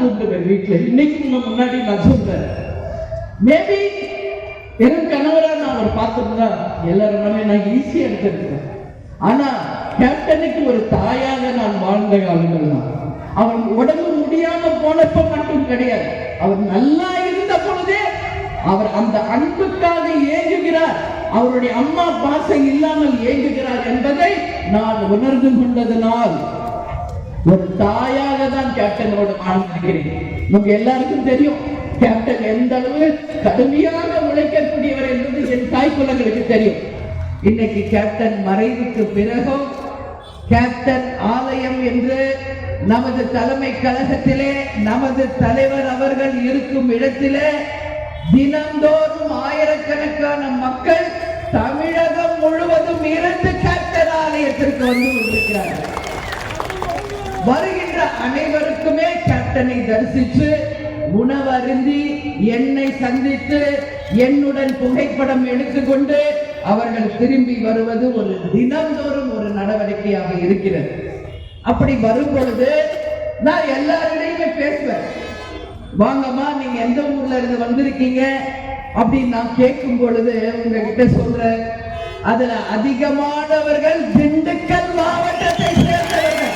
கூப்பிடுவேன் வீட்டுல. இன்னைக்கு முன்னாடி நான் சொல்றேன், மேபி என் கணவரா நான் அவர் பார்த்திருந்தா எல்லாருமே நான் ஈஸியா எடுத்திருக்கிறேன். ஆனா கேப்டனுக்கு ஒரு தாயாக நான் வாழ்ந்த காலங்கள் தான். அவன் உடம்பு முடியாம போனப்ப மட்டும் கிடையாது, அவர் நல்லா இருந்த பொழுதே அவர் அந்த அன்புக்காக ஏங்குகிறார், அவருடைய அம்மா பாசம் இல்லாமல் ஏங்குகிறார் என்பதை நான் உணர்ந்து கொண்டதனால் ஒரு தாயாக தான் கேப்டனோடு வாழ்ந்திருக்கிறேன். நமக்கு எல்லாருக்கும் தெரியும் கேப்டன் எந்த அளவு கடுமையாக உழைக்கக்கூடியவர் என்பது என் தாய் குலங்களுக்கு தெரியும். இன்னைக்கு கேப்டன் மறைவுக்கு பிறகும் கேப்டன் ஆலயம் என்று நமது தலைமை கழகத்திலே நமது தலைவர் அவர்கள் இருக்கும் இடத்திலே தினந்தோறும் ஆயிரக்கணக்கான மக்கள் தமிழகம் முழுவதும் இருந்து கேப்டன் ஆலயத்திற்கு வந்து கொண்டிருக்கிறார்கள். வருகின்ற அனைவருக்குமே கேப்டனை தரிசித்து உணவருந்தி என்னை சந்தித்து என்னுடன் புகைப்படம் எடுத்துக்கொண்டு அவர்கள் திரும்பி வருவது ஒரு தினந்தோறும் ஒரு நடவடிக்கையாக இருக்கிறது. அப்படி வரும் பொழுது நான் எல்லாரிடையுமே பேசுவேன், வாங்கம்மா நீங்க எந்த ஊர்ல இருந்து வந்திருக்கீங்க அப்படின்னு நான் கேட்கும் பொழுது உங்ககிட்ட சொல்றேன், அதுல அதிகமானவர்கள் திண்டுக்கல் மாவட்டத்தை சேர்ந்தவர்கள்.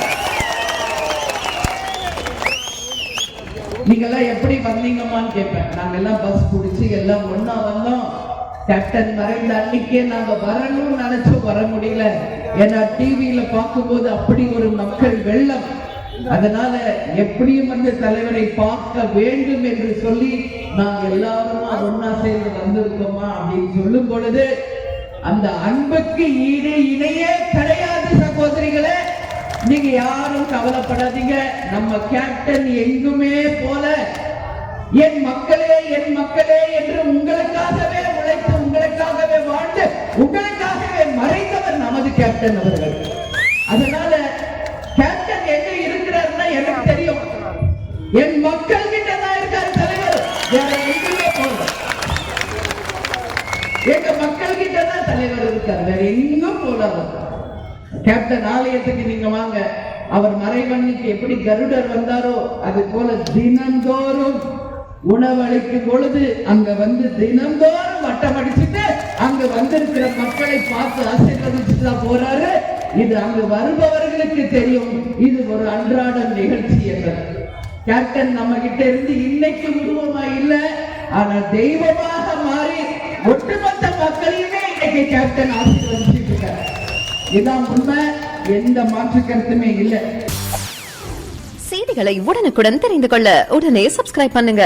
நீங்க எல்லாம் எப்படி வந்தீங்கம்மான்னு கேட்பேன். நாங்க எல்லாம் பஸ் பிடிச்சி எல்லாம் ஒன்னா வந்தோம். கேப்டன் மறைந்த அன்னைக்கே நாங்க வரணும்னு நினைச்சோம், வர முடியல. ஏன்னா டிவியில பார்க்கும்போது அப்படி ஒரு மக்கள் வெள்ளம். அதனால எப்படியும் வந்து தலைவரை பார்க்க வேண்டும் என்று சொல்லி நாங்க எல்லாரும் ஒன்னா சேர்ந்து வந்திருக்கோமா அப்படின்னு சொல்லும் பொழுது அந்த அன்புக்கு ஈடு இணையே கிடையாது. சகோதரிகளே, நீங்க யாரும் கவலைப்படாதீங்க. நம்ம கேப்டன் எங்குமே போல என் மக்களே என்று உங்களுக்காகவே உழைத்து உங்களுக்காகவே வாழ்ந்து உங்களுக்காகவே மறைந்தவர் நமது கேப்டன் அவர்கள். அதனால கேப்டன் எங்க இருக்கிறார்னா எனக்கு தெரியும், என் மக்கள் கிட்ட தான் இருக்கார் தலைவர், வேற எங்குமே போல. எங்க மக்கள் கிட்ட தான் தலைவர் இருக்கார், வேற எங்கும் போல. கேப்டன் ஆலயத்துக்கு நீங்க வாங்க, அவர் மறைவன்னைக்கு எப்படி கருடர் வந்தாரோ அது போல தினந்தோறும் உணவளிக்கும் பொழுது அங்க வந்து தினந்தோறும் வட்டம் அடிச்சுட்டு அங்க வந்திருக்கிற மக்களை பார்த்து ஆசீர்வதிச்சுட்டு தான் போறாரு. இது அங்கு வருபவர்களுக்கு தெரியும், இது ஒரு அன்றாட நிகழ்ச்சி என்று. கேப்டன் நம்ம கிட்ட இருந்து இன்னைக்கு உருவமா இல்ல, ஆனா தெய்வமாக மாறி ஒட்டுமொத்த மக்களையுமே இன்னைக்கு கேப்டன் ஆசீர்வதிச்சுட்டு இருக்காரு. இதான் உண்மை, எந்த மாற்று கருத்துமே இல்லை. செய்திகளை உடனுக்குடன் தெரிந்து கொள்ள உடனே சப்ஸ்கிரைப் பண்ணுங்க.